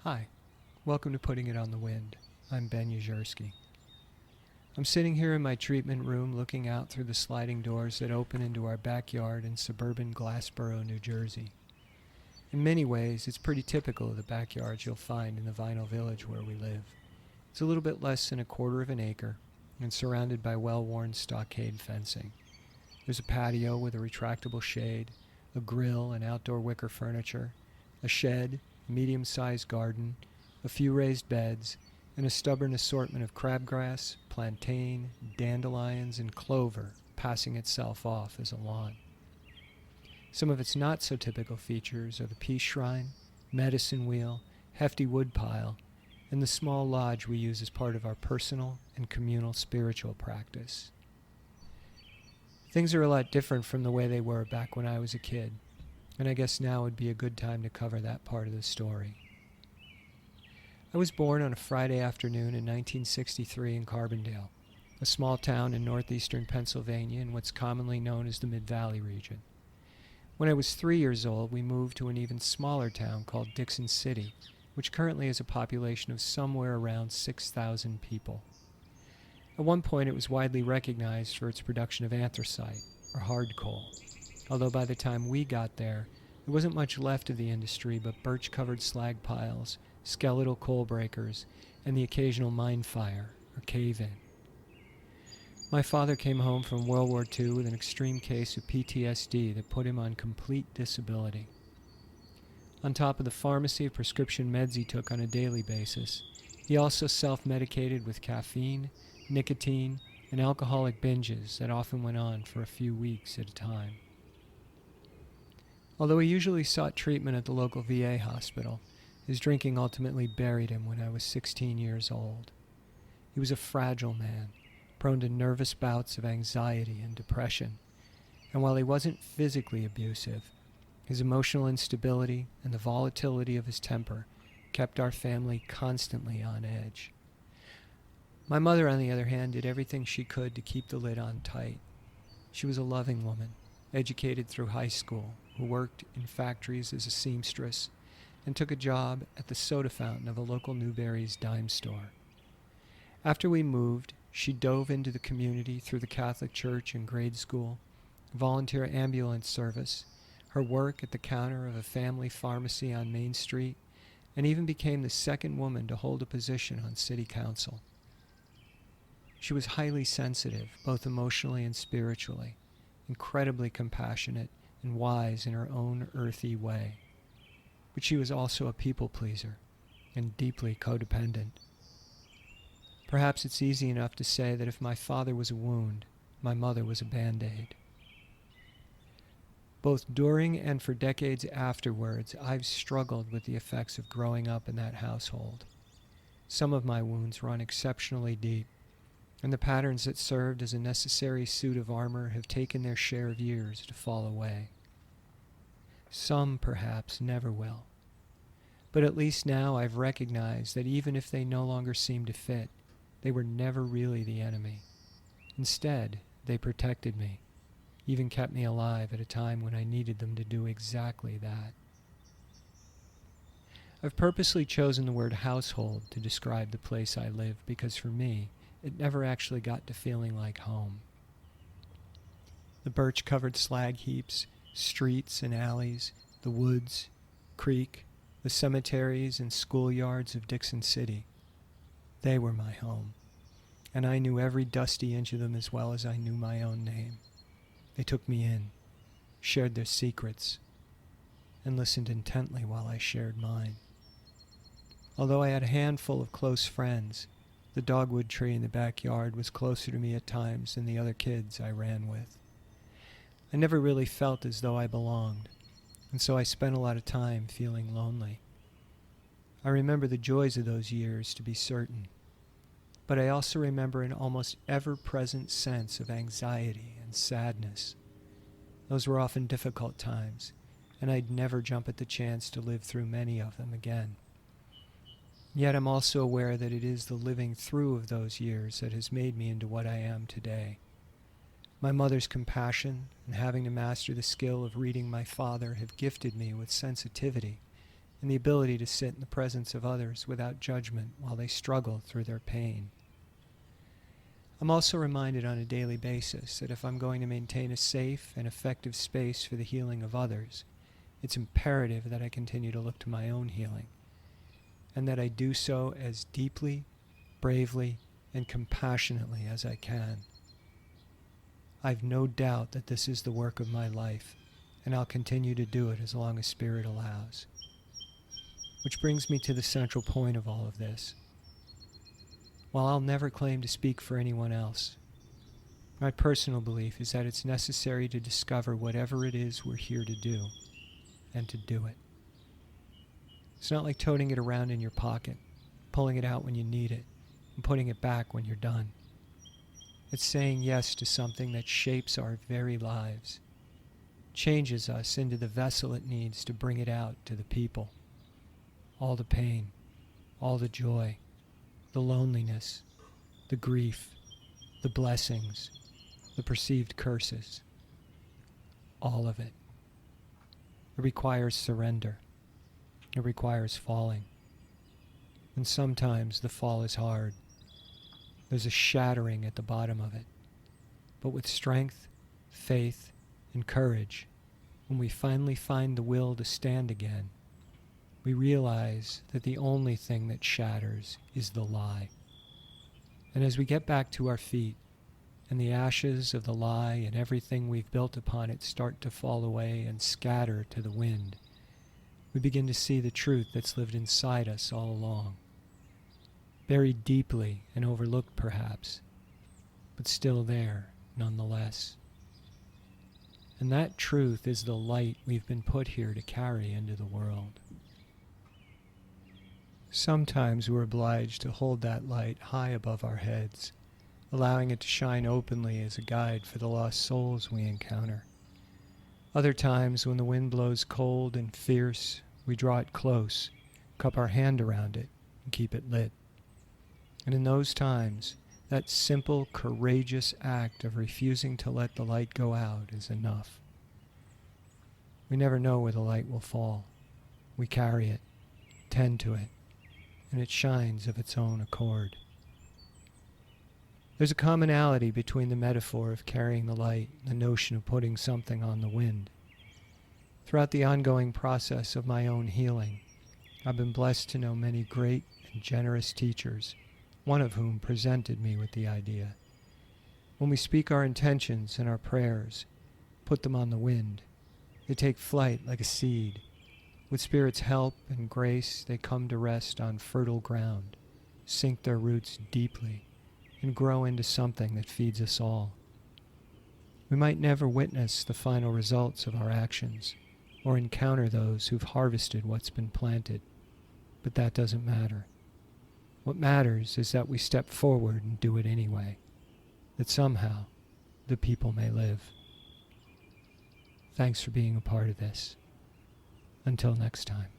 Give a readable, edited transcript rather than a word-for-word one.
Hi, welcome to Putting It on the Wind. I'm Ben Yuzhersky. I'm sitting here in my treatment room looking out through the sliding doors that open into our backyard in suburban Glassboro, New Jersey. In many ways, it's pretty typical of the backyards you'll find in the Vinyl Village where we live. It's a little bit less than a quarter of an acre and surrounded by well-worn stockade fencing. There's a patio with a retractable shade, a grill and outdoor wicker furniture, a shed, a medium-sized garden, a few raised beds, and a stubborn assortment of crabgrass, plantain, dandelions, and clover passing itself off as a lawn. Some of its not-so-typical features are the peace shrine, medicine wheel, hefty woodpile, and the small lodge we use as part of our personal and communal spiritual practice. Things are a lot different from the way they were back when I was a kid, and I guess now would be a good time to cover that part of the story. I was born on a Friday afternoon in 1963 in Carbondale, a small town in northeastern Pennsylvania in what's commonly known as the Mid-Valley region. When I was 3 years old, we moved to an even smaller town called Dixon City, which currently has a population of somewhere around 6,000 people. At one point, it was widely recognized for its production of anthracite, or hard coal, although by the time we got there wasn't much left of the industry but birch-covered slag piles, skeletal coal breakers, and the occasional mine fire, or cave-in. My father came home from World War II with an extreme case of PTSD that put him on complete disability. On top of the pharmacy of prescription meds he took on a daily basis, he also self-medicated with caffeine, nicotine, and alcoholic binges that often went on for a few weeks at a time. Although he usually sought treatment at the local VA hospital, his drinking ultimately buried him when I was 16 years old. He was a fragile man, prone to nervous bouts of anxiety and depression, and while he wasn't physically abusive, his emotional instability and the volatility of his temper kept our family constantly on edge. My mother, on the other hand, did everything she could to keep the lid on tight. She was a loving woman, educated through high school, who worked in factories as a seamstress and took a job at the soda fountain of a local Newberry's dime store. After we moved, she dove into the community through the Catholic Church and grade school, volunteer ambulance service, her work at the counter of a family pharmacy on Main Street, and even became the second woman to hold a position on city council. She was highly sensitive, both emotionally and spiritually, incredibly compassionate and wise in her own earthy way. But she was also a people pleaser and deeply codependent. Perhaps it's easy enough to say that if my father was a wound, my mother was a Band-Aid. Both during and for decades afterwards, I've struggled with the effects of growing up in that household. Some of my wounds run exceptionally deep, and the patterns that served as a necessary suit of armor have taken their share of years to fall away. Some, perhaps, never will. But at least now I've recognized that even if they no longer seem to fit, they were never really the enemy. Instead, they protected me, even kept me alive at a time when I needed them to do exactly that. I've purposely chosen the word household to describe the place I live because for me, it never actually got to feeling like home. The birch-covered slag heaps, streets and alleys, the woods, creek, the cemeteries and schoolyards of Dixon City, they were my home, and I knew every dusty inch of them as well as I knew my own name. They took me in, shared their secrets, and listened intently while I shared mine. Although I had a handful of close friends, the dogwood tree in the backyard was closer to me at times than the other kids I ran with. I never really felt as though I belonged, and so I spent a lot of time feeling lonely. I remember the joys of those years, to be certain, but I also remember an almost ever-present sense of anxiety and sadness. Those were often difficult times, and I'd never jump at the chance to live through many of them again. Yet I'm also aware that it is the living through of those years that has made me into what I am today. My mother's compassion and having to master the skill of reading my father have gifted me with sensitivity and the ability to sit in the presence of others without judgment while they struggle through their pain. I'm also reminded on a daily basis that if I'm going to maintain a safe and effective space for the healing of others, it's imperative that I continue to look to my own healing, and that I do so as deeply, bravely, and compassionately as I can. I've no doubt that this is the work of my life, and I'll continue to do it as long as Spirit allows. Which brings me to the central point of all of this. While I'll never claim to speak for anyone else, my personal belief is that it's necessary to discover whatever it is we're here to do, and to do it. It's not like toting it around in your pocket, pulling it out when you need it, and putting it back when you're done. It's saying yes to something that shapes our very lives, changes us into the vessel it needs to bring it out to the people. All the pain, all the joy, the loneliness, the grief, the blessings, the perceived curses. All of it. It requires surrender. It requires falling. And sometimes the fall is hard. There's a shattering at the bottom of it. But with strength, faith, and courage, when we finally find the will to stand again, we realize that the only thing that shatters is the lie. And as we get back to our feet, and the ashes of the lie and everything we've built upon it start to fall away and scatter to the wind, we begin to see the truth that's lived inside us all along. Buried deeply and overlooked perhaps, but still there nonetheless. And that truth is the light we've been put here to carry into the world. Sometimes we're obliged to hold that light high above our heads, allowing it to shine openly as a guide for the lost souls we encounter. Other times, when the wind blows cold and fierce, we draw it close, cup our hand around it, and keep it lit. And in those times, that simple, courageous act of refusing to let the light go out is enough. We never know where the light will fall. We carry it, tend to it, and it shines of its own accord. There's a commonality between the metaphor of carrying the light and the notion of putting something on the wind. Throughout the ongoing process of my own healing, I've been blessed to know many great and generous teachers, one of whom presented me with the idea. When we speak our intentions and our prayers, put them on the wind, they take flight like a seed. With Spirit's help and grace, they come to rest on fertile ground, sink their roots deeply, and grow into something that feeds us all. We might never witness the final results of our actions, or encounter those who've harvested what's been planted, but that doesn't matter. What matters is that we step forward and do it anyway, that somehow the people may live. Thanks for being a part of this. Until next time.